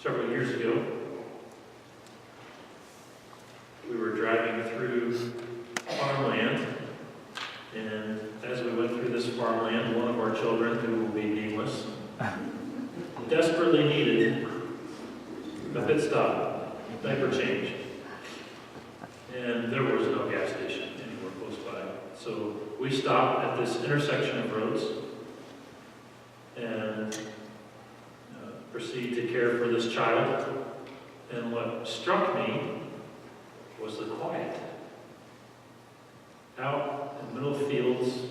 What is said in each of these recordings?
several years ago. We were driving through farmland, and as we went through this farmland, one of our children, who will be nameless, desperately needed a pit stop, diaper change. And there was no gas station anywhere close by. So we stopped at this intersection of roads and proceed to care for this child. And what struck me was the quiet. Out in the middle of fields,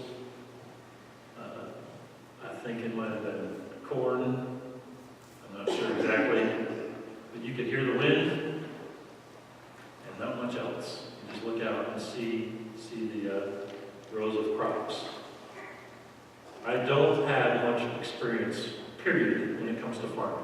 I think it might have been corn, I'm not sure exactly, but you could hear the wind and not much else. You just look out and see the rows of crops. I don't have much experience, period, when it comes to farming.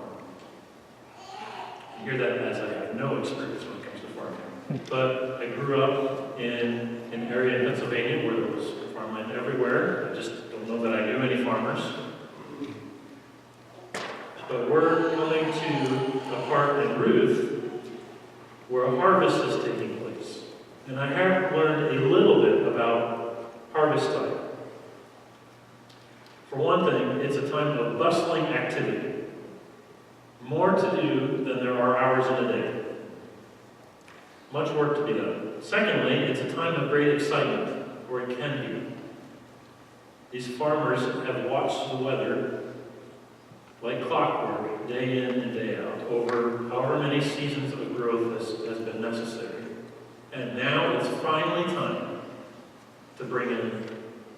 You hear that as I have no experience when it comes to farming. But I grew up in an area in Pennsylvania where there was farmland everywhere. I just don't know that I knew any farmers. But we're coming to a part in Ruth where a harvest is taking place. And I have learned a little bit about harvest time. For one thing, it's a time of bustling activity. More to do than there are hours in a day. Much work to be done. Secondly, it's a time of great excitement, or it can be. These farmers have watched the weather like clockwork, day in and day out, over however many seasons of growth has been necessary. And now it's finally time to bring in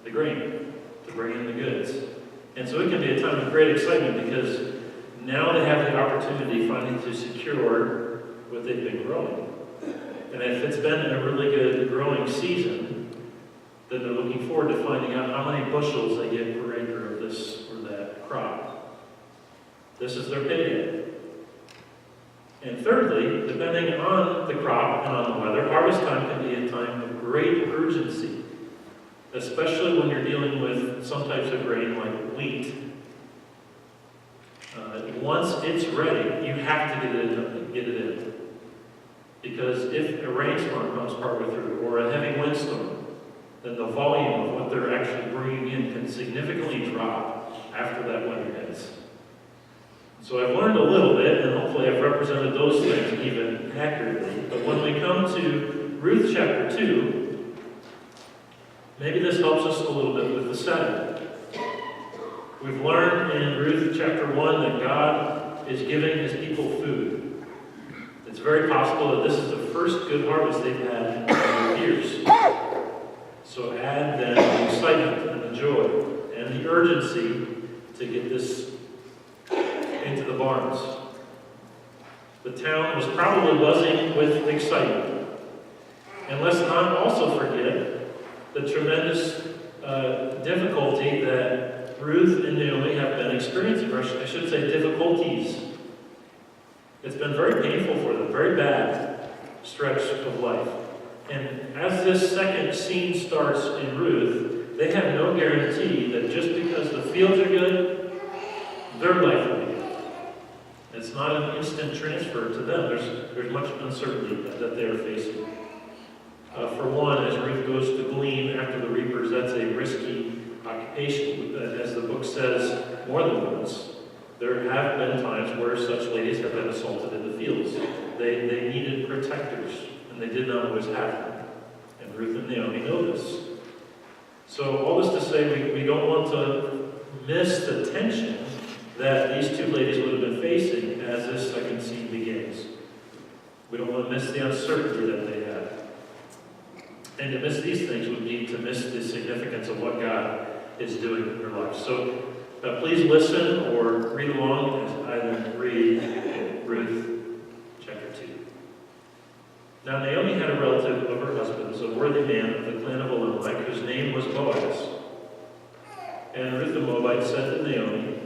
the grain, to bring in the goods. And so it can be a time of great excitement because now they have the opportunity finally to secure what they've been growing. And if it's been a really good growing season, then they're looking forward to finding out how many bushels they get per acre of this or that crop. This is their payday. And thirdly, depending on the crop and on the weather, harvest time can be a time of great urgency, especially when you're dealing with some types of grain like wheat. Once it's ready, you have to get it in. Because if a rainstorm comes partway through, or a heavy windstorm, then the volume of what they're actually bringing in can significantly drop after that weather hits. So I've learned a little bit, and hopefully I've represented those things even accurately. But when we come to Ruth chapter 2, maybe this helps us a little bit with the setting. We've learned in Ruth chapter 1 that God is giving his people food. It's very possible that this is the first good harvest they've had in years. So add then the excitement and the joy and the urgency to get this into the barns. The town was probably buzzing with excitement. And let's not also forget the tremendous difficulty that Ruth and Naomi have been experiencing, or I should say difficulties. It's been very painful for them, very bad stretch of life. And as this second scene starts in Ruth, they have no guarantee that just because the fields are good, their life will be good. It's not an instant transfer to them. There's much uncertainty that they are facing. For one, as Ruth goes to glean after the reapers, that's a risky occupation. As the book says more than once, there have been times where such ladies have been assaulted in the fields. They needed protectors, and they did not always have them. And Ruth and Naomi know this. So all this to say, we don't want to miss the tension that these two ladies would have been facing as this second scene begins. We don't want to miss the uncertainty that they had. And to miss these things would be to miss the significance of what God is doing in their lives. So please listen or read along as I then read Ruth chapter 2. Now Naomi had a relative of her husband's, a worthy man of the clan of Elimelech, whose name was Boaz. And Ruth the Moabite said to Naomi,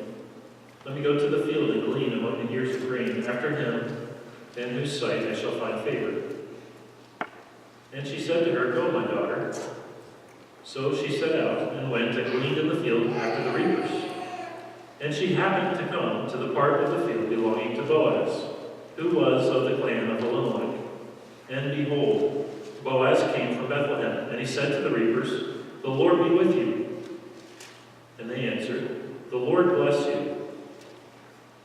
"Let me go to the field and glean among the ears of grain after him, in whose sight I shall find favor." And she said to her, "Go, my daughter." So she set out and went and gleaned in the field after the reapers. And she happened to come to the part of the field belonging to Boaz. who was of the clan of Elimelech. And behold, Boaz came from Bethlehem, and he said to the reapers, "The Lord be with you." And they answered, "The Lord bless you."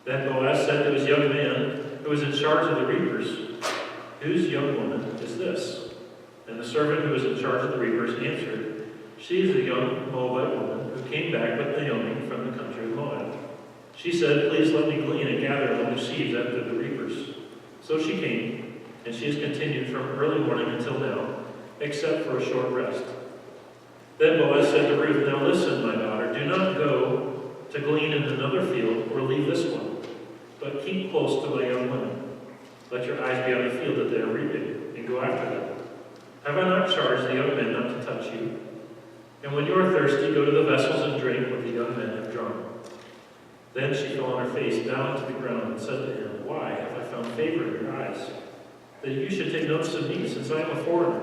Then Boaz said to his young man who was in charge of the reapers, "Whose young woman is this?" And the servant who was in charge of the reapers answered, "She is a young Moabite woman who came back with Naomi from the country of Moab. She said, 'Please let me glean and gather among the sheaves after the reapers.' So she came, and she has continued from early morning until now, except for a short rest." Then Boaz said to Ruth, "Now listen, my daughter, do not go to glean in another field or leave this one, but keep close to my young women. Let your eyes be on the field that they are reaping, and go after them. Have I not charged the young men not to touch you? And when you are thirsty, go to the vessels and drink what the young men have drawn." Then she fell on her face down to the ground and said to him, "Why have I found favor in your eyes, that you should take notice of me, since I am a foreigner?"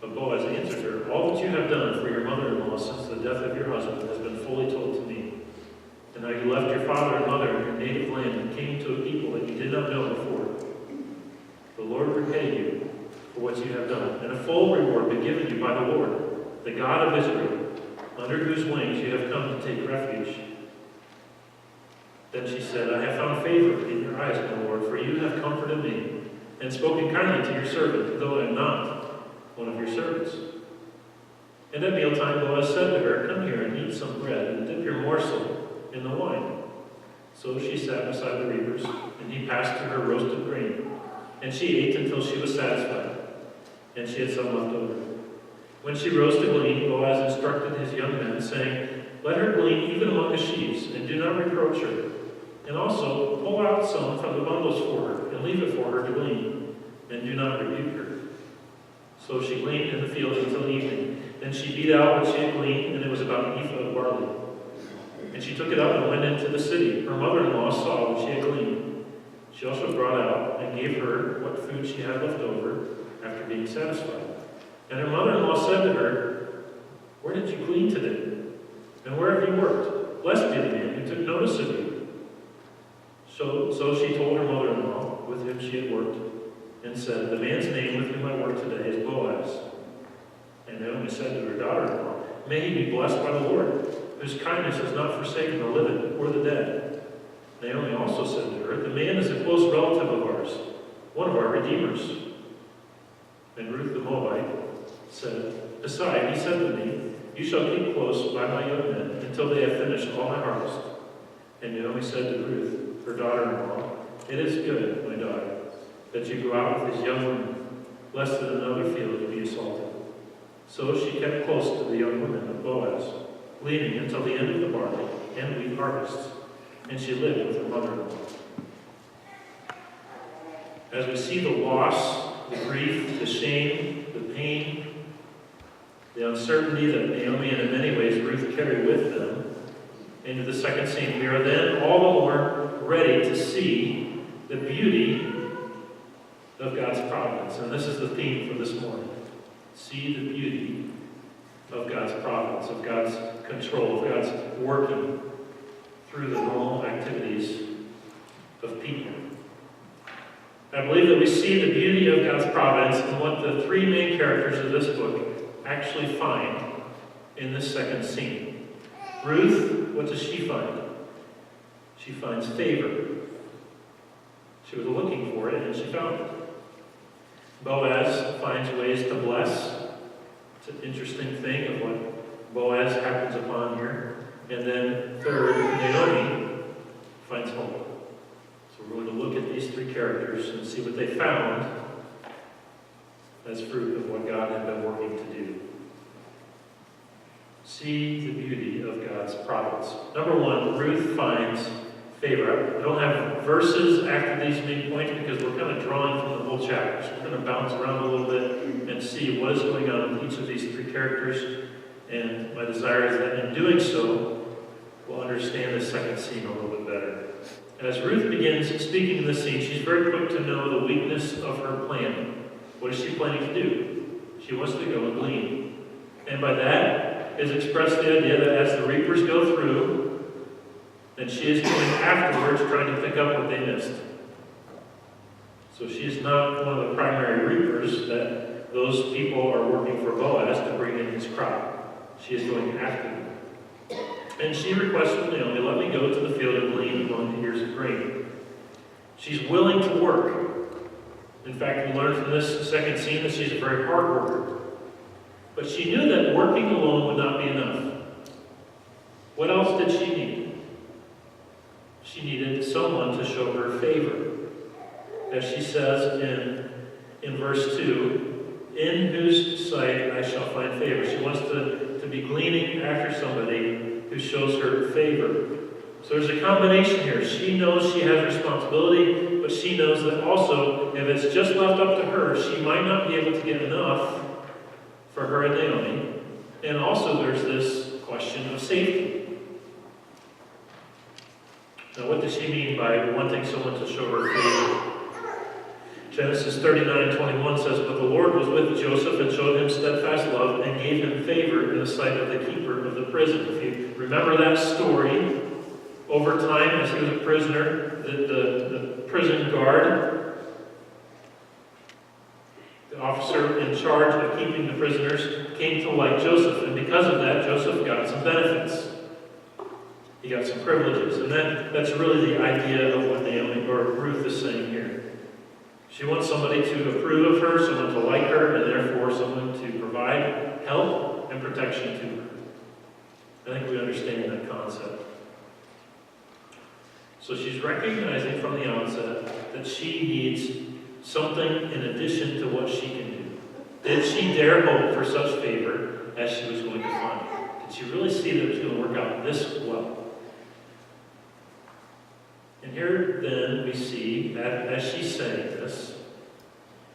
But Boaz answered her, "All that you have done for your mother-in-law since the death of your husband has been fully told to me, and how you left your father and mother in your native land and came to a people that you did not know before. The Lord repay you for what you have done, and a full reward be given you by the Lord, the God of Israel, under whose wings you have come to take refuge." Then she said, "I have found favor in your eyes, my Lord, for you have comforted me, and spoken kindly to your servant, though I am not one of your servants." And at mealtime Boaz said to her, "Come here and eat some bread, and dip your morsel in the wine." So she sat beside the reapers, and he passed to her roasted grain, and she ate until she was satisfied, and she had some left over. When she rose to glean, Boaz instructed his young men, saying, "Let her glean even among the sheaves, and do not reproach her. And also pull out some from the bundles for her, and leave it for her to glean, and do not rebuke her." So she gleaned in the field until evening. Then she beat out what she had gleaned, and it was about an ephah of barley. And she took it up and went into the city. Her mother-in-law saw what she had gleaned. She also brought out and gave her what food she had left over after being satisfied. And her mother-in-law said to her, "Where did you glean today? And where have you worked? Blessed be the man who took notice of you." So she told her mother-in-law with whom she had worked, and said, "The man's name with whom I work today is Boaz." And Naomi said to her daughter-in-law, "May he be blessed by the Lord, whose kindness has not forsaken the living or the dead." Naomi also said to her, "The man is a close relative of ours, one of our redeemers." And Ruth the Moabite said, "Besides, he said to me, 'You shall keep close by my young men until they have finished all my harvest.'" And Naomi said to Ruth, her daughter-in-law, "It is good, my daughter, that you go out with these young women, lest in another field you be assaulted." So she kept close to the young women of Boaz, gleaning until the end of the barley and wheat harvests, and she lived with her mother-in-law. As we see the loss, the grief, the shame, the pain, the uncertainty that Naomi and in many ways Ruth carry with them into the second scene, we are then all the more ready to see the beauty of God's providence. And this is the theme for this morning. See the beauty of God's providence, of God's control, of God's working through the normal activities of people. I believe that we see the beauty of God's providence in what the three main characters of this book actually find in this second scene. Ruth, what does she find? She finds favor. She was looking for it, and she found it. Boaz finds ways to bless. It's an interesting thing of what Boaz happens upon here. And then third, Naomi finds hope. So we're going to look at these three characters and see what they found as fruit of what God had been working to do. See the beauty of God's providence. Number one, Ruth finds favor. I don't have verses after these main points because we're kind of drawing from the whole chapter. So we're going to bounce around a little bit and see what is going on with each of these three characters. And my desire is that in doing so, we'll understand the second scene a little bit better. As Ruth begins speaking in this scene, she's very quick to know the weakness of her plan. What is she planning to do? She wants to go and glean. And by that is expressed the idea that as the reapers go through, then she is going afterwards trying to pick up what they missed. So she is not one of the primary reapers that those people are working for Boaz to bring in his crop. She is going after them. And she requests from Naomi, let me go to the field and glean among the ears of grain. She's willing to work. In fact, we learn from this second scene that she's a very hard worker. But she knew that working alone would not be enough. What else did she need? She needed someone to show her favor. As she says in verse 2, in whose sight I shall find favor. She wants to be gleaning after somebody who shows her favor. So there's a combination here. She knows she has responsibility, but she knows that also, if it's just left up to her, she might not be able to get enough for her and Naomi. And also there's this question of safety. Now, what does she mean by wanting someone to show her favor? Genesis 39:21 says, but the Lord was with Joseph and showed him steadfast love and gave him favor in the sight of the keeper of the prison. If you remember that story, over time, as he was a prisoner, the prison guard, the officer in charge of keeping the prisoners, came to like Joseph. And because of that, Joseph got some benefits. He got some privileges. And that's really the idea of what Naomi or Ruth is saying here. She wants somebody to approve of her, someone to like her, and therefore someone to provide help and protection to her. I think we understand that concept. So she's recognizing from the onset that she needs something in addition to what she can do. Did she dare hope for such favor as she was going to find? Did she really see that it was going to work out this well? And here then we see, as she's saying this,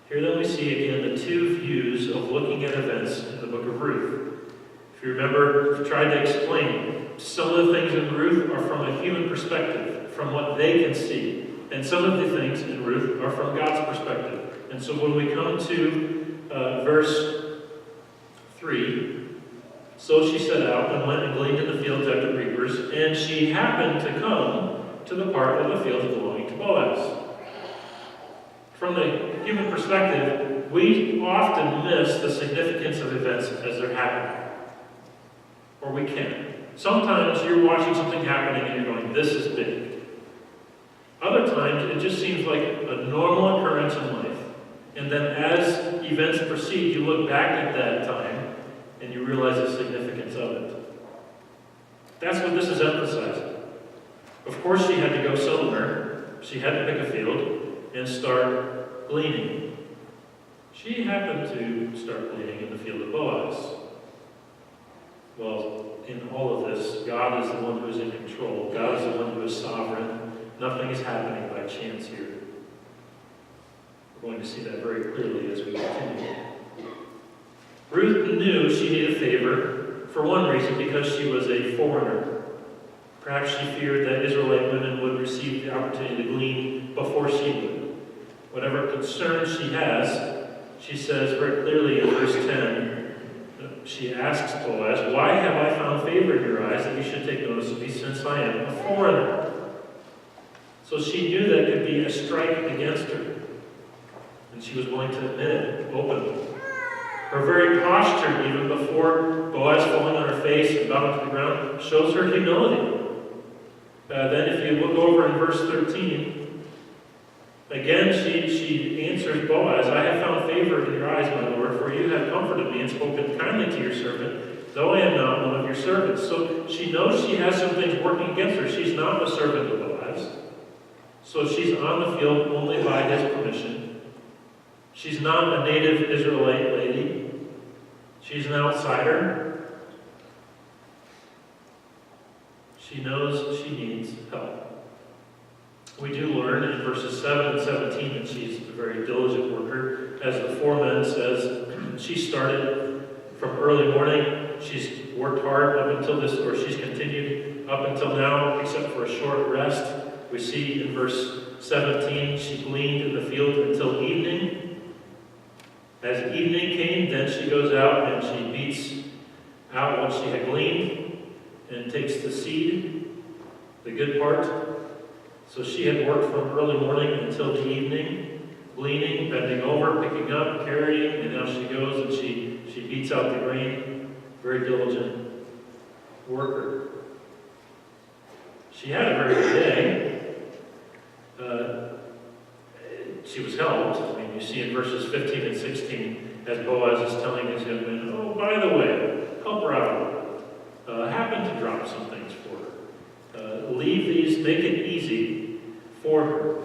here then we see again the two views of looking at events in the book of Ruth. If you remember, I've tried to explain, some of the things in Ruth are from a human perspective, from what they can see. And some of the things in Ruth are from God's perspective. And so when we come to verse 3, so she set out and went and gleaned in the fields after reapers, and she happened to come to the part of the fields belonging to Boaz. From the human perspective, we often miss the significance of events as they're happening. Or we can. Sometimes you're watching something happening and you're going, this is big. Other times it just seems like a normal occurrence in life. And then as events proceed, you look back at that time and you realize the significance of it. That's what this is emphasizing. Of course she had to go somewhere. She had to pick a field and start gleaning. She happened to start gleaning in the field of Boaz. Well, in all of this, God is the one who is in control. God is the one who is sovereign. Nothing is happening by chance here. We're going to see that very clearly as we continue. Ruth knew she needed a favor for one reason, because she was a foreigner. Perhaps she feared that Israelite women would receive the opportunity to glean before she would. Whatever concerns she has, she says very clearly in verse 10, she asks Boaz, why have I found favor in your eyes that you should take notice of me, since I am a foreigner? So she knew that could be a strike against her. And she was willing to admit it openly. Her very posture, even before Boaz falling on her face and bowing to the ground, shows her humility. Then if you look over in verse 13, again she answers Boaz, I have found favor in your eyes, my Lord, for you have comforted me and spoken kindly to your servant, though I am not one of your servants. So she knows she has some things working against her. She's not a servant of Boaz. So she's on the field only by his permission. She's not a native Israelite lady. She's an outsider. She knows she needs help. We do learn in verses 7 and 17 that she's a very diligent worker. As the foreman says, she started from early morning. She's worked hard up until this, or she's continued up until now, except for a short rest. We see in verse 17, she gleaned in the field until evening. As evening came, then she goes out and she beats out what she had gleaned and takes the seed, the good part. So she had worked from early morning until the evening. gleaning, bending over, picking up, carrying, and now she goes and she beats out the grain. Very diligent worker. She had a very good day. She was helped. I mean, you see in verses 15 and 16, as Boaz is telling his young men, oh, by the way, help her out. Happen to drop some things for her. Leave these, make it easy for her.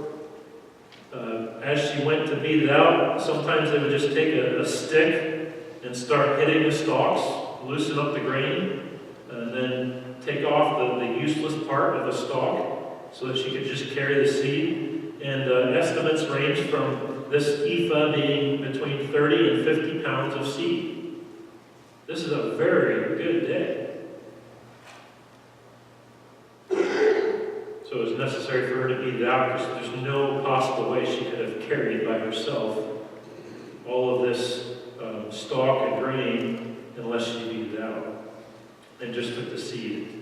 As she went to beat it out, sometimes they would just take a stick and start hitting the stalks, loosen up the grain, and then take off the useless part of the stalk so that she could just carry the seed. And estimates range from this ephah being between 30 and 50 pounds of seed. This is a very good day. So it was necessary for her to beat it out because there's no possible way she could have carried by herself all of this stalk and grain unless she beat it out and just took the seed.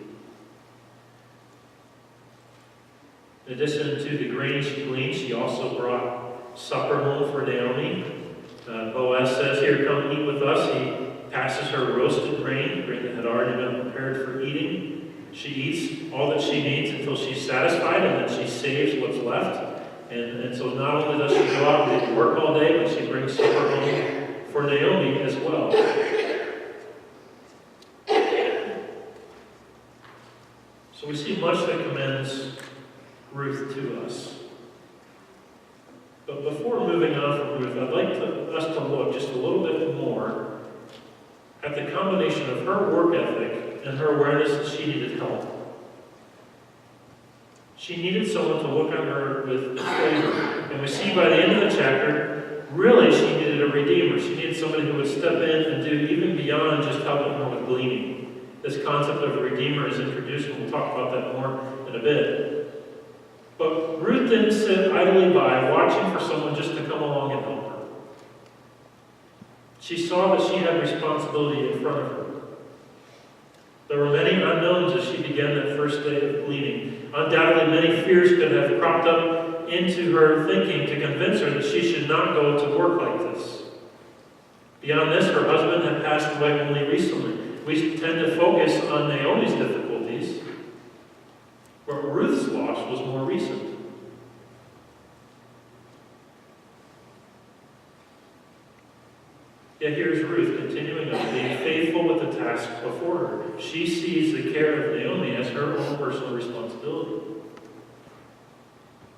In addition to the grain she gleaned, she also brought supper home for Naomi. Boaz says, here, come eat with us. He passes her roasted grain that had already been prepared for eating. She eats all that she needs until she's satisfied, and then she saves what's left. And so not only does she go out and work all day, but she brings supper home for Naomi as well. So we see much that commends Ruth to us. But before moving on from Ruth, I'd like us to look just a little bit more at the combination of her work ethic and her awareness that she needed help. She needed someone to look on her with favor. And we see by the end of the chapter, really she needed a redeemer. She needed somebody who would step in and do even beyond just helping her with gleaning. This concept of a redeemer is introduced, and we'll talk about that more in a bit. But Ruth didn't sit idly by watching for someone just to come along and help her. She saw that she had responsibility in front of her. There were many unknowns as she began that first day of gleaning. Undoubtedly, many fears could have cropped up into her thinking to convince her that she should not go to work like this. Beyond this, her husband had passed away only recently. We tend to focus on Naomi's difficulties, but Ruth's loss was more recent. Yet here's Ruth continuing on, being faithful with the task before her. She sees the care of Naomi as her own personal responsibility.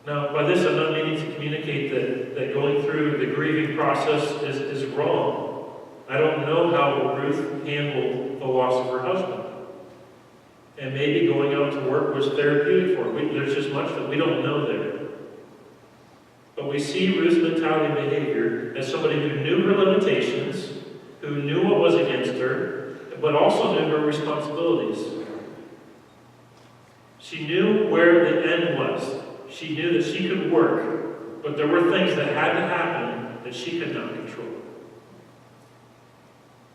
Now, by this I'm not meaning to communicate that going through the grieving process is wrong. I don't know how Ruth handled the loss of her husband. And maybe going out to work was therapeutic for her. There's just much that we don't know there. But we see Ruth's mentality and behavior as somebody who knew her limitations, who knew what was against her, but also knew her responsibilities. She knew where the end was. She knew that she could work, but there were things that had to happen that she could not control.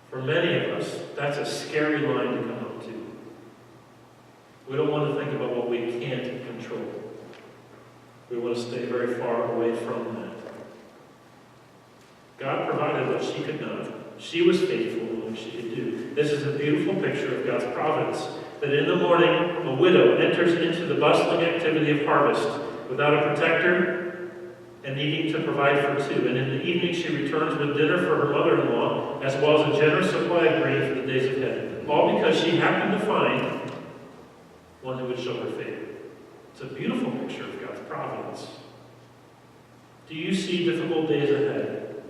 For many of us, that's a scary line to come up to. We don't want to think about what we can't control. We want to stay very far away from that. God provided what she could not. She was faithful in what she could do. This is a beautiful picture of God's providence. That in the morning, a widow enters into the bustling activity of harvest without a protector and needing to provide for two. And in the evening, she returns with dinner for her mother-in-law, as well as a generous supply of grain for the days ahead. All because she happened to find one who would show her favor. It's a beautiful picture of God's providence. Do you see difficult days ahead?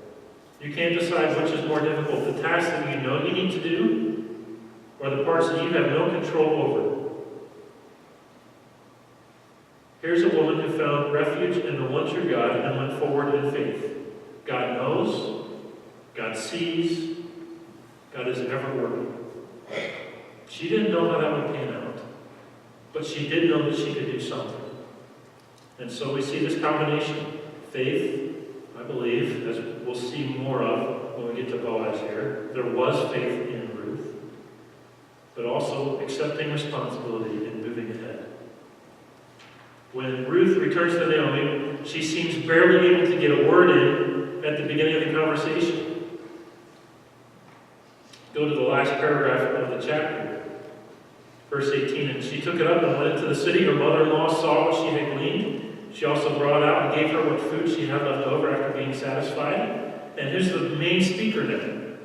You can't decide which is more difficult, the tasks that you know you need to do, or the parts that you have no control over. Here's a woman who found refuge in the one true God and went forward in faith. God knows, God sees, God is ever working. She didn't know how that would pan out, but she did know that she could do something. And so we see this combination. Faith, I believe, as we'll see more of when we get to Boaz here, there was faith in Ruth, but also accepting responsibility and moving ahead. When Ruth returns to Naomi, she seems barely able to get a word in at the beginning of the conversation. Go to the last paragraph of the chapter, verse 18. And she took it up and went into the city. Her mother-in-law saw what she had gleaned. She also brought out and gave her what food she had left over after being satisfied. And who's the main speaker now?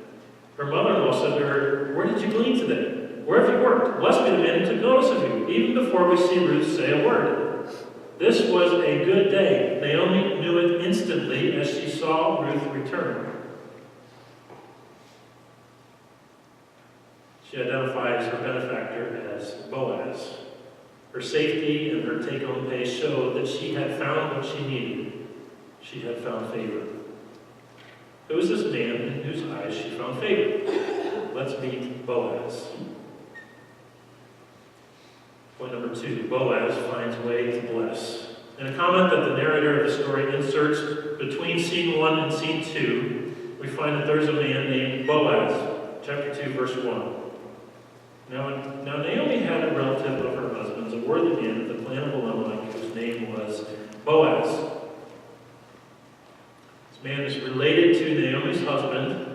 Her mother-in-law said to her, "Where did you glean today? Where have you worked? Blessed be the man who took notice of you," even before we see Ruth say a word. This was a good day. Naomi knew it instantly as she saw Ruth return. She identifies her benefactor as Boaz. Her safety and her take-home pay showed that she had found what she needed. She had found favor. Who is this man in whose eyes she found favor? Let's meet Boaz. Point number 2, Boaz finds a way to bless. In a comment that the narrator of the story inserts between scene 1 and scene 2, we find that there's a man named Boaz. Chapter 2, verse 1. Now Naomi had a relative of her husband's, a worthy man of the clan of Elimelech, whose name was Boaz. This man is related to Naomi's husband,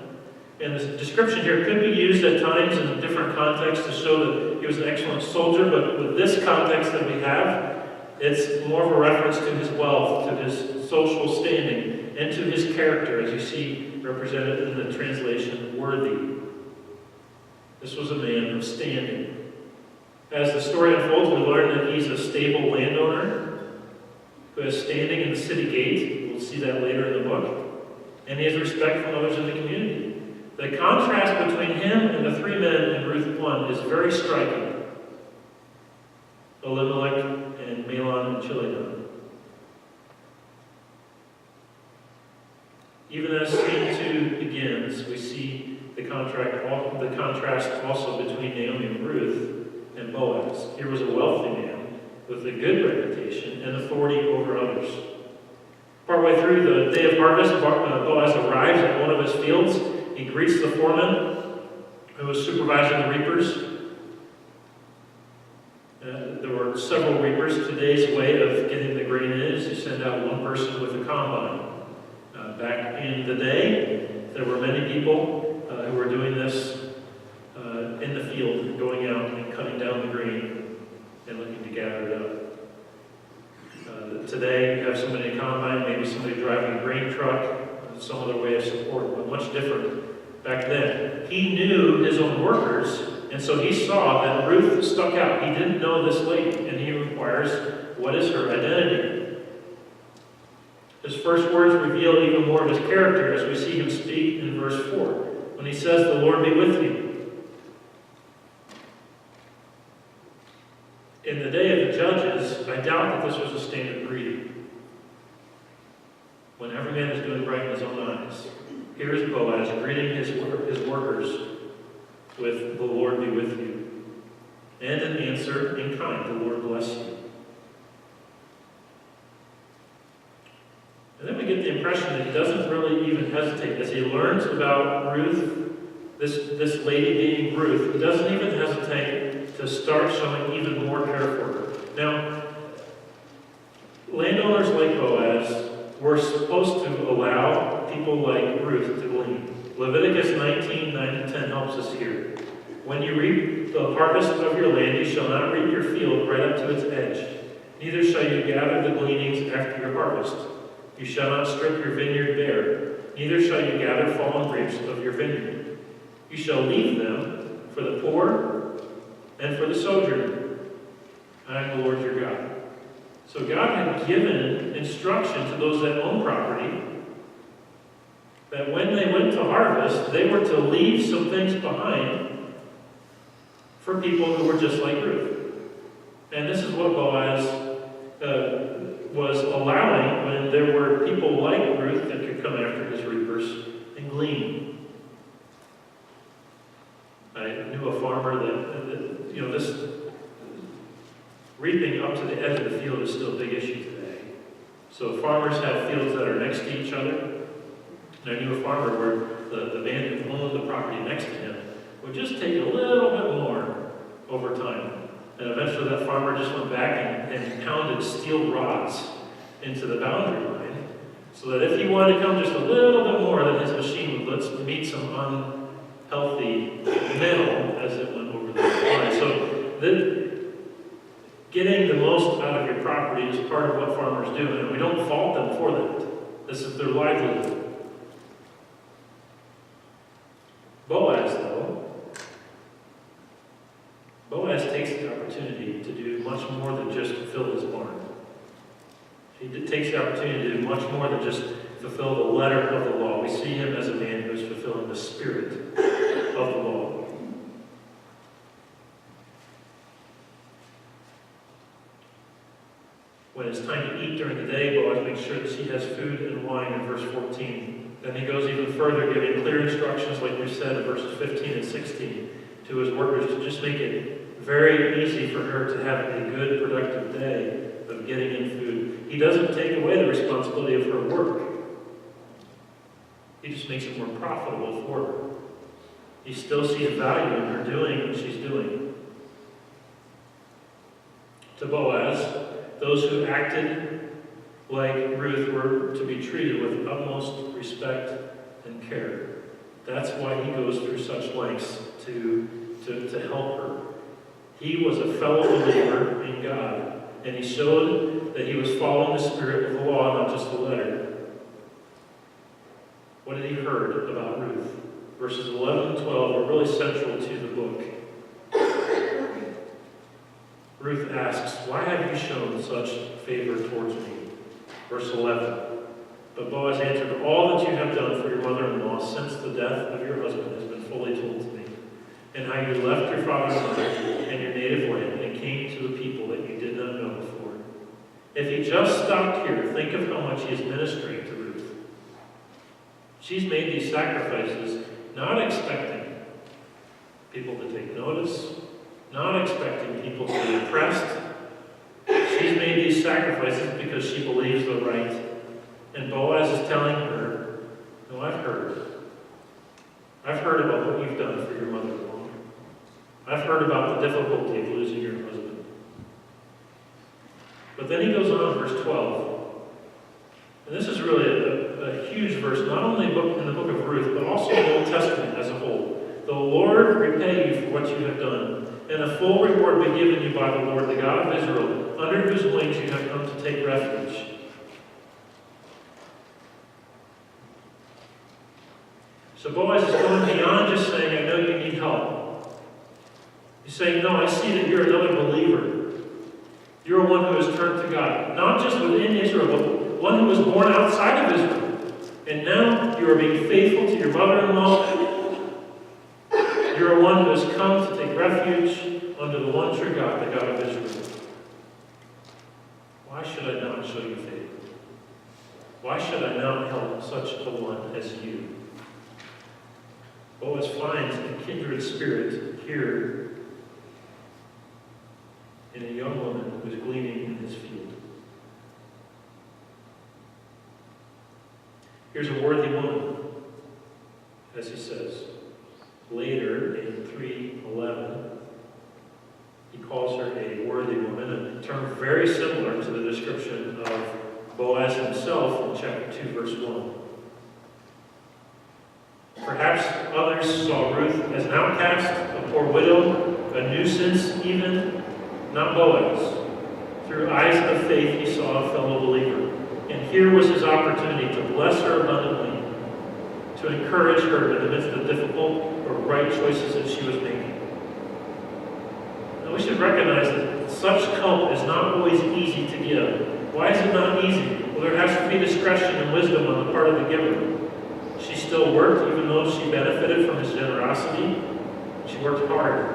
and the description here could be used at times in a different context to show that he was an excellent soldier, but with this context that we have, it's more of a reference to his wealth, to his social standing, and to his character, as you see represented in the translation, worthy. This was a man of standing. As the story unfolds, we learn that he's a stable landowner who has standing in the city gate. We'll see that later in the book. And he has respect from others in the community. The contrast between him and the 3 men in Ruth 1 is very striking. Elimelech and Mahlon and Chilion. Even as scene 2 begins, we see the contrast also between Naomi and Ruth and Boaz. Here was a wealthy man with a good reputation and authority over others. Partway through the day of harvest, Boaz arrives at one of his fields. He greets the foreman who was supervising the reapers. There were several reapers. Today's way of getting the grain in is you send out one person with a combine. Back in the day, there were many people who were doing this in the field, going out and cutting down the grain and looking to gather it up. Today, you have somebody in a combine, maybe somebody driving a grain truck, some other way of support, but much different back then. He knew his own workers, and so he saw that Ruth stuck out. He didn't know this lady, and he inquires, what is her identity? His first words reveal even more of his character as we see him speak in verse 4, when he says, "The Lord be with you." In the day of the judges, I doubt that this was a standard greeting. When every man is doing right in his own eyes, here is Boaz greeting his workers with, "The Lord be with you." And an answer in kind, "The Lord bless you." And then we get the impression that he doesn't really even hesitate. As he learns about Ruth, this lady being Ruth, he doesn't even hesitate to start showing even more care for her. Now, landowners like Boaz were supposed to allow people like Ruth to glean. Leviticus 19:9-10 helps us here. When you reap the harvest of your land, you shall not reap your field right up to its edge. Neither shall you gather the gleanings after your harvest. You shall not strip your vineyard bare. Neither shall you gather fallen grapes of your vineyard. You shall leave them for the poor and for the sojourner. I am the Lord your God. So God had given instruction to those that own property that when they went to harvest, they were to leave some things behind for people who were just like Ruth. And this is what Boaz was allowing when there were people like Ruth that could come after his reapers and glean. I knew a farmer that this reaping up to the edge of the field is still a big issue today. So farmers have fields that are next to each other. And I knew a farmer where the man who owned the property next to him would just take a little bit more over time. And eventually that farmer just went back and pounded steel rods into the boundary line, so that if he wanted to come just a little bit more, then his machine would let's meet some unhealthy middle as it went over the line. So getting the most out of your property is part of what farmers do, and we don't fault them for that. This is their livelihood. Boaz takes the opportunity to do much more than just fulfill his barn. He takes the opportunity to do much more than just fulfill the letter of the law. We see him as a man who is fulfilling the spirit of the law. When it's time to eat during the day, Boaz makes sure that she has food and wine in verse 14. Then he goes even further, giving clear instructions, like we said in verses 15 and 16, to his workers to just make it very easy for her to have a good, productive day of getting in food. He doesn't take away the responsibility of her work. He just makes it more profitable for her. He still sees value in her doing what she's doing. To Boaz, those who acted like Ruth were to be treated with utmost respect and care. That's why he goes through such lengths to help her. He was a fellow believer in God, and he showed that he was following the spirit of the law, not just the letter. What had he heard about Ruth? Verses 11 and 12 are really central to the book. Ruth asks, "Why have you shown such favor towards me?" Verse 11. But Boaz answered, "All that you have done for your mother-in-law since the death of your husband has been fully told to me, and how you left your father and mother and your native land and came to a people that you did not know before. If he just stopped here, think of how much he is ministering to Ruth. She's made these sacrifices not expecting people to take notice, not expecting people to be impressed. She's made these sacrifices because she believes they're right. And Boaz is telling her, no, I've heard. I've heard about what you've done for your mother-in-law. I've heard about the difficulty of losing your husband." But then he goes on, verse 12. And this is really a huge verse, not only in the book of Ruth, but also in the Old Testament as a whole. "The Lord repay you for what you have done, and a full reward be given you by the Lord, the God of Israel, under whose wings you have come to take refuge." So Boaz is going beyond just saying, "I know you need help." He's saying, "No, I see that you're another believer. You're one who has turned to God, not just within Israel, but one who was born outside of Israel. And now you are being faithful to your mother-in-law. You're one who has come to take refuge under the one true God, the God of Israel. Why should I not show you favor? Why should I not help such a one as you?" Boaz finds a kindred spirit here in a young woman who is gleaning in his field. Here's a worthy woman, as he says. Later, in 3:11, he calls her a worthy woman, a term very similar to the description of Boaz himself in chapter 2, verse 1. Perhaps others saw Ruth as an outcast, a poor widow, a nuisance even, not Boaz. Through eyes of faith, he saw a fellow believer. And here was his opportunity to bless her abundantly, to encourage her in the midst of difficult or right choices that she was making. Now we should recognize that such help is not always easy to give. Why is it not easy? Well, there has to be discretion and wisdom on the part of the giver. She still worked, even though she benefited from his generosity. She worked hard.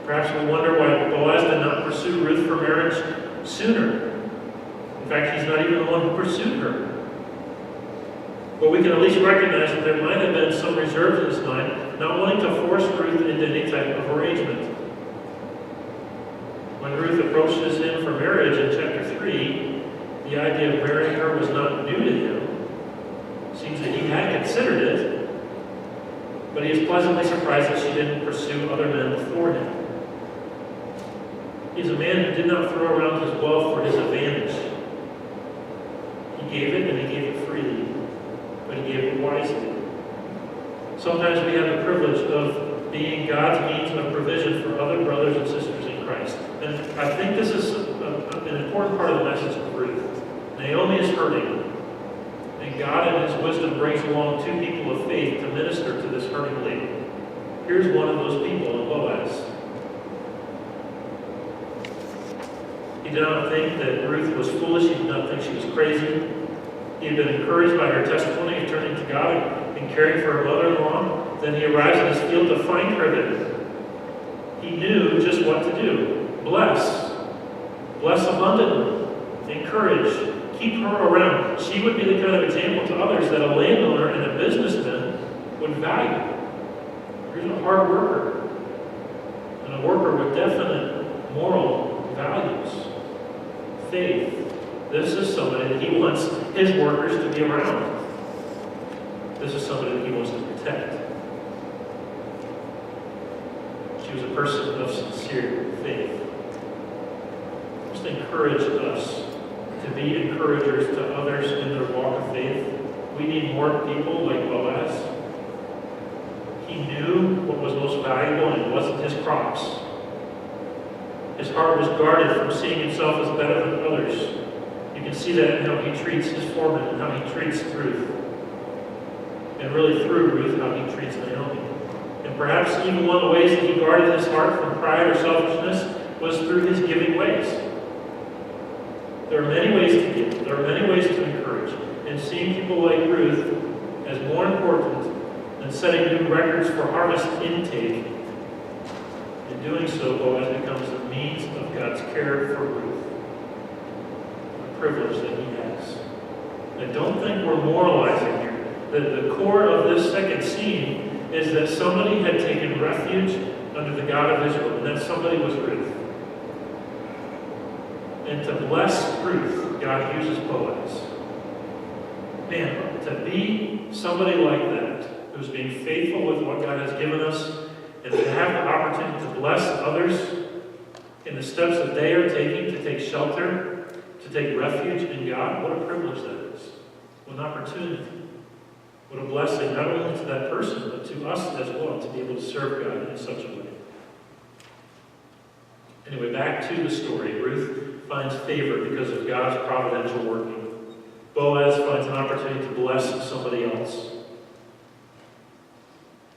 Perhaps we wonder why Boaz did not pursue Ruth for marriage sooner. In fact, he's not even the one who pursued her. But we can at least recognize that there might have been some reserve in his mind, not wanting to force Ruth into any type of arrangement. When Ruth approaches him for marriage in chapter 3, the idea of marrying her was not new to him. It seems that he had considered it, but he is pleasantly surprised that she didn't pursue other men before him. He's a man who did not throw around his wealth for his advantage. Sometimes we have the privilege of being God's means of provision for other brothers and sisters in Christ. And I think this is an important part of the message of Ruth. Naomi is hurting, and God in His wisdom brings along two people of faith to minister to this hurting lady. Here's one of those people in Boaz. He did not think that Ruth was foolish. He did not think she was crazy. He had been encouraged by her testimony of turning to God and caring for her mother-in-law. Then he arrives in his field to find her there. He knew just what to do. Bless. Bless abundantly. Encourage. Keep her around. She would be the kind of example to others that a landowner and a businessman would value. Here's a hard worker. And a worker with definite moral values. Faith. This is somebody that he wants his workers to be around. This is somebody that he wants to protect. She was a person of sincere faith. Just encourage us to be encouragers to others in their walk of faith. We need more people like Boaz. He knew what was most valuable, and it wasn't his crops. His heart was guarded from seeing himself as better than others. You can see that in how he treats his foreman and how he treats Ruth. And really through Ruth, how he treats Naomi. And perhaps even one of the ways that he guarded his heart from pride or selfishness was through his giving ways. There are many ways to give. There are many ways to encourage. And seeing people like Ruth as more important than setting new records for harvest intake, in doing so, Boaz becomes the means of God's care for Ruth. A privilege that he has. I don't think we're moralizing here. The core of this second scene is that somebody had taken refuge under the God of Israel, and that somebody was Ruth. And to bless Ruth, God uses Boaz. Man, to be somebody like that, who's being faithful with what God has given us, and to have the opportunity to bless others in the steps that they are taking to take shelter, to take refuge in God, what a privilege that is. What an opportunity. What a blessing, not only to that person, but to us as well, to be able to serve God in such a way. Anyway, back to the story. Ruth finds favor because of God's providential working. Boaz finds an opportunity to bless somebody else.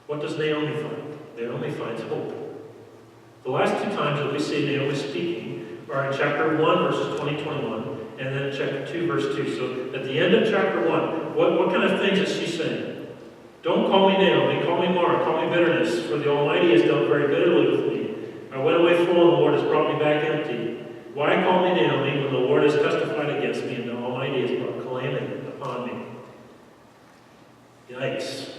What does Naomi find? Naomi finds hope. The last two times that we see Naomi speaking are in chapter 1, verses 20-21, and then chapter 2, verse 2. So at the end of chapter 1, what kind of things is she saying? Don't call me Naomi, call me Mara, call me bitterness, for the Almighty has dealt very bitterly with me. I went away full, and the Lord has brought me back empty. Why call me Naomi when the Lord has testified against me, and the Almighty has brought calamity upon me? Yikes.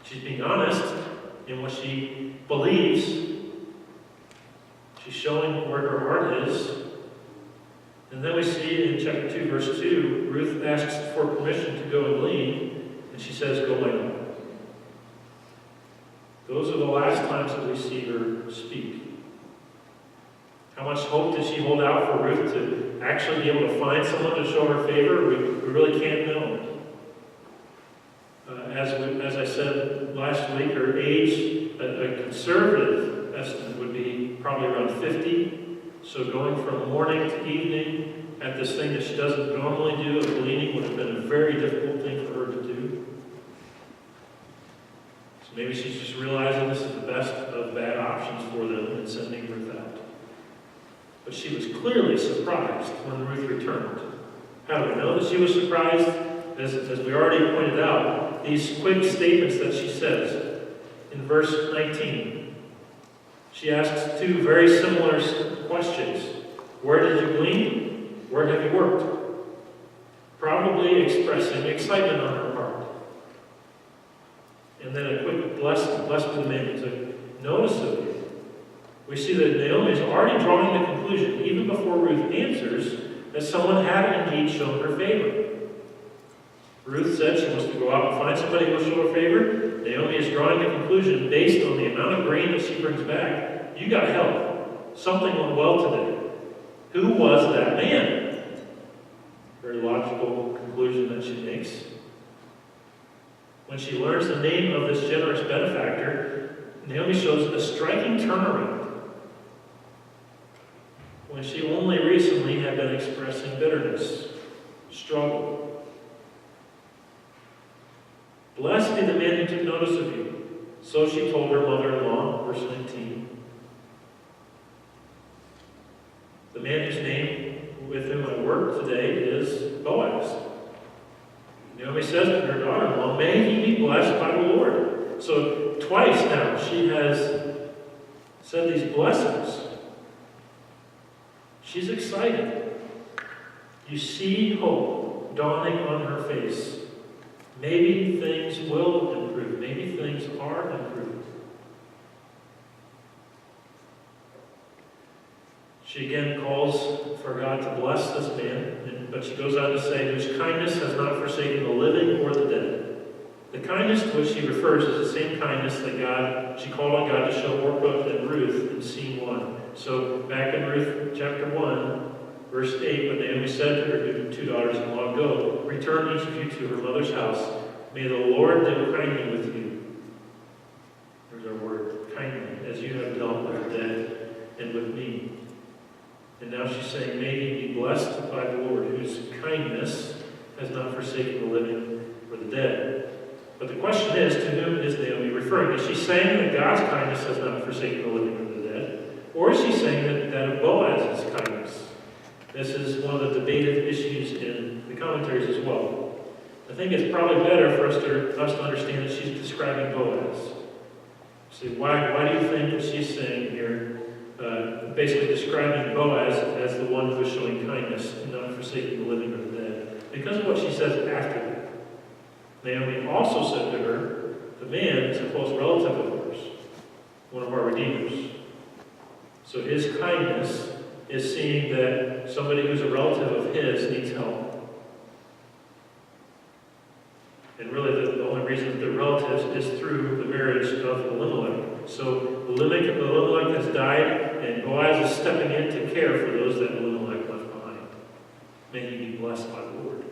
She's being honest in what she believes. She's showing where her heart is. And then we see in chapter 2, verse 2, Ruth asks for permission to go and glean, and she says, go my own. Those are the last times that we see her speak. How much hope did she hold out for Ruth to actually be able to find someone to show her favor? We really can't know. As I said last week, her age, a conservative estimate would be probably around 50. So going from morning to evening at this thing that she doesn't normally do, of gleaning, would have been a very difficult thing for her to do. So maybe she's just realizing this is the best of bad options for them and sending Ruth out. But she was clearly surprised when Ruth returned. How do we know that she was surprised? As we already pointed out, these quick statements that she says. In verse 19, she asks two very similar questions. Where did you glean? Where have you worked? Probably expressing excitement on her part. And then a quick blessed be the man who took notice of you. We see that Naomi is already drawing the conclusion, even before Ruth answers, that someone had indeed shown her favor. Ruth said she wants to go out and find somebody who will show her favor. Naomi is drawing the conclusion based on the amount of grain that she brings back. You got help. Something went well today. Who was that man? Very logical conclusion that she makes. When she learns the name of this generous benefactor, Naomi shows a striking turnaround. When she only recently had been expressing bitterness, struggle. Blessed be the man who took notice of you. So she told her mother-in-law, verse 19. The man whose name with whom I work today is Boaz. Naomi says to her daughter-in-law, may he be blessed by the Lord. So twice now she has said these blessings. She's excited. You see hope dawning on her face. Maybe things will improve. Maybe things are improved. She again calls for God to bless this man, but she goes on to say, whose kindness has not forsaken the living or the dead. The kindness to which she refers is the same kindness that she called on God to show Orpah and Ruth in scene 1. So back in Ruth chapter 1, verse 8, when Naomi said to her two daughters-in-law, go, return each of you to her mother's house. May the Lord deal kindly with you. There's our word, kindly, as you have dealt with the dead and with me. And now she's saying, may he be blessed by the Lord, whose kindness has not forsaken the living or the dead. But the question is, to whom is Naomi referring? Is she saying that God's kindness has not forsaken the living or the dead? Or is she saying that of Boaz's kindness? This is one of the debated issues in the commentaries as well. I think it's probably better for us to understand that she's describing Boaz. See, why do you think that she's saying here, basically describing Boaz as the one who is showing kindness and not forsaking the living or the dead? Because of what she says after that. Naomi also said to her, the man is a close relative of yours, one of our redeemers. So his kindness is seeing that somebody who's a relative of his needs help. And really the only reason that they're relatives is through the marriage of Elimelech. So Elimelech has died, and Boaz is stepping in to care for those that Elimelech left behind. May he be blessed by the Lord.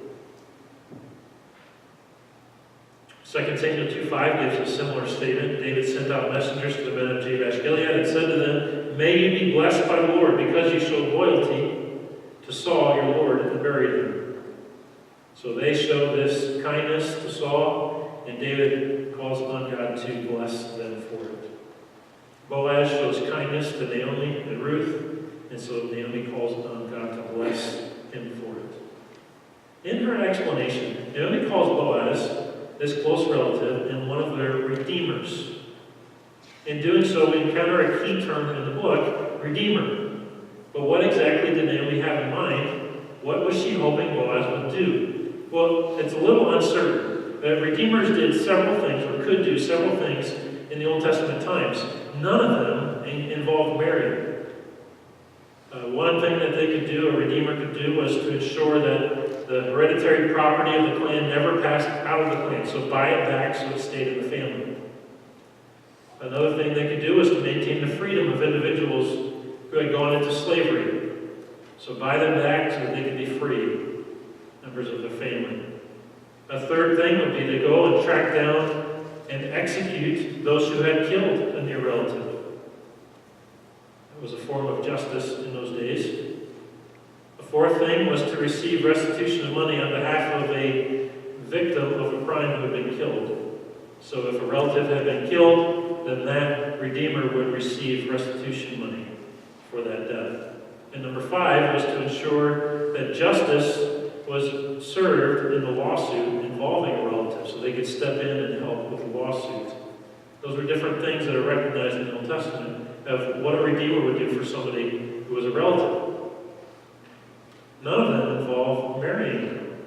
2 Samuel 2:5 gives a similar statement. David sent out messengers to the men of Jabesh Gilead and said to them, may you be blessed by the Lord, because you showed loyalty to Saul your Lord and buried him. So they show this kindness to Saul, and David calls on God to bless them for it. Boaz shows kindness to Naomi and Ruth, and so Naomi calls on God to bless him for it. In her explanation, Naomi calls Boaz, this close relative, and one of their redeemers. In doing so, we encounter a key term in the book, redeemer. But what exactly did Naomi have in mind? What was she hoping Boaz would do? Well, it's a little uncertain. Redeemers did several things, or could do several things in the Old Testament times. None of them involved marrying. One thing that they could do, a redeemer could do, was to ensure that the hereditary property of the clan never passed out of the clan. So buy it back so it stayed in the family. Another thing they could do was to maintain the freedom of individuals who had gone into slavery. So buy them back so that they could be free, members of their family. A third thing would be to go and track down and execute those who had killed a near relative. It was a form of justice in those days. The fourth thing was to receive restitution of money on behalf of a victim of a crime who had been killed. So if a relative had been killed, then that redeemer would receive restitution money for that death. And number 5 was to ensure that justice was served in the lawsuit involving a relative, so they could step in and help with the lawsuit. Those were different things that are recognized in the Old Testament of what a redeemer would do for somebody who was a relative. None of them involve marrying,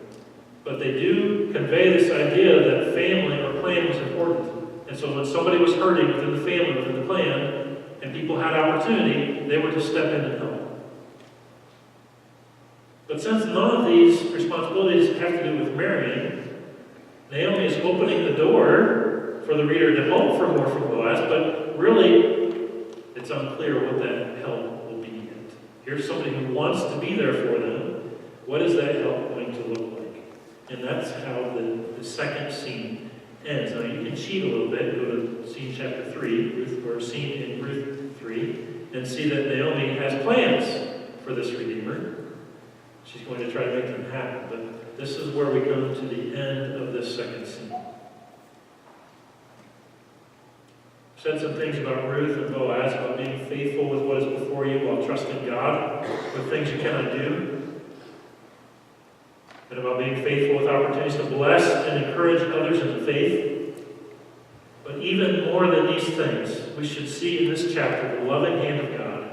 but they do convey this idea that family or clan was important. And so when somebody was hurting within the family, within the clan, and people had opportunity, they were to step in and help. But since none of these responsibilities have to do with marrying, Naomi is opening the door for the reader to hope for more from Boaz, but really, it's unclear what that help will be yet. Here's somebody who wants to be there for them. What is that help going to look like? And that's how the second scene ends. Now you can cheat a little bit, go to scene chapter 3, or scene in Ruth 3, and see that Naomi has plans for this Redeemer. She's going to try to make them happen. But this is where we come to the end of this second scene. I've said some things about Ruth and Boaz, about being faithful with what is before you while trusting God with things you cannot do, and about being faithful with opportunities to bless and encourage others in the faith. But even more than these things, we should see in this chapter the loving hand of God,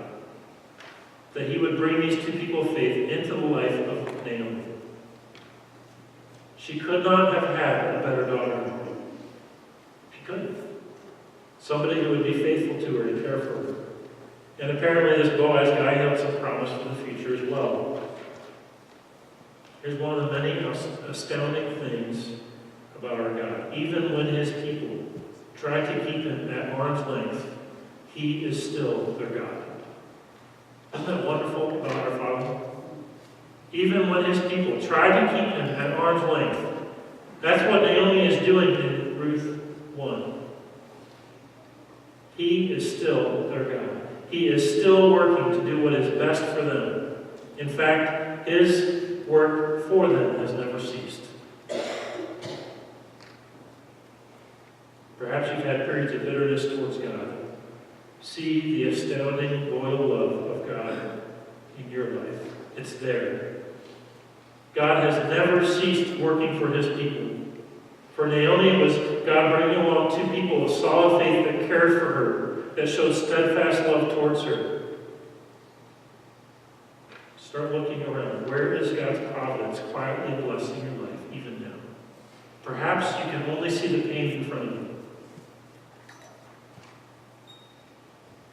that he would bring these two people of faith into the life of Naomi. She could not have had a better daughter-in-law. She couldn't. Somebody who would be faithful to her and care for her. And apparently this Boaz guy held some promise for the future as well. Here's one of the many astounding things about our God. Even when his people try to keep him at arm's length, he is still their God. Isn't that wonderful about our Father? Even when his people try to keep him at arm's length. That's what Naomi is doing in Ruth 1. He is still their God. He is still working to do what is best for them. In fact, his work for them has never ceased. Perhaps you've had periods of bitterness towards God. See the astounding, loyal love of God in your life. It's there. God has never ceased working for his people. For Naomi, it was God bringing along two people of solid faith that cared for her, that showed steadfast love towards her. Start looking around. Where is God's providence quietly blessing your life, even now? Perhaps you can only see the pain in front of you.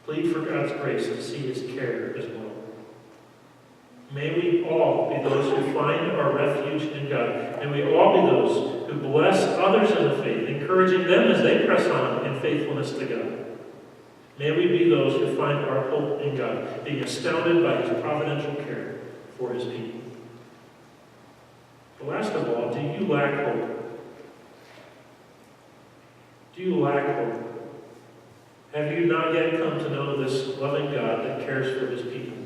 Plead for God's grace to see his care as well. May we all be those who find our refuge in God. May we all be those who bless others in the faith, encouraging them as they press on in faithfulness to God. May we be those who find our hope in God, being astounded by his providential care for his people. But last of all, do you lack hope? Do you lack hope? Have you not yet come to know this loving God that cares for his people?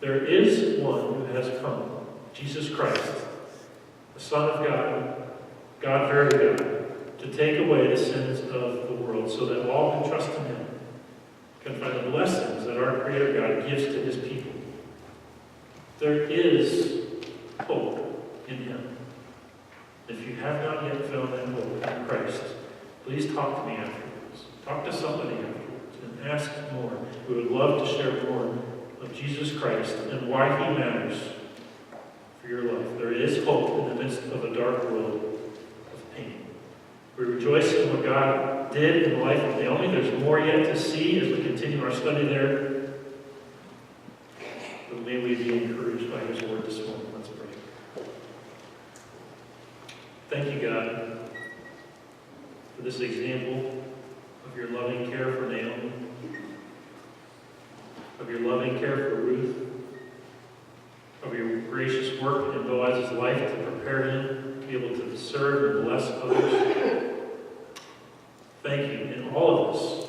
There is one who has come, Jesus Christ, the Son of God, God very God, to take away the sins of the world so that all who trust in him can find the blessings that our Creator God gives to his people. There is hope in him. If you have not yet found that hope in Christ, please talk to me afterwards. Talk to somebody afterwards and ask more. We would love to share more of Jesus Christ and why he matters for your life. There is hope in the midst of a dark world of pain. We rejoice in what God did in the life of Naomi. There's more yet to see as we continue our study there. But may we be encouraged by his word this morning. Let's pray. Thank you, God, for this example of your loving care for Naomi, of your loving care for Ruth, of your gracious work in Boaz's life to prepare him to be able to serve and bless others. Thank you in all of us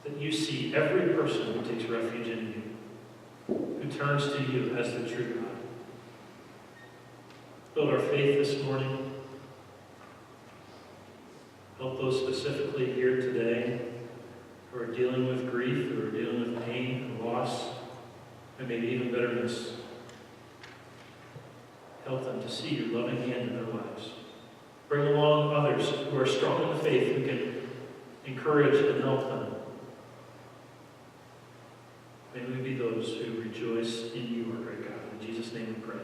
that you see every person who takes refuge in you, who turns to you as the true God. Build our faith this morning. Help those specifically here today who are dealing with grief, who are dealing with pain and loss, and maybe even bitterness. Help them to see your loving hand in their lives. Bring along others who are strong in the faith, who can encourage and help them. May we be those who rejoice in you, our great God. In Jesus' name we pray.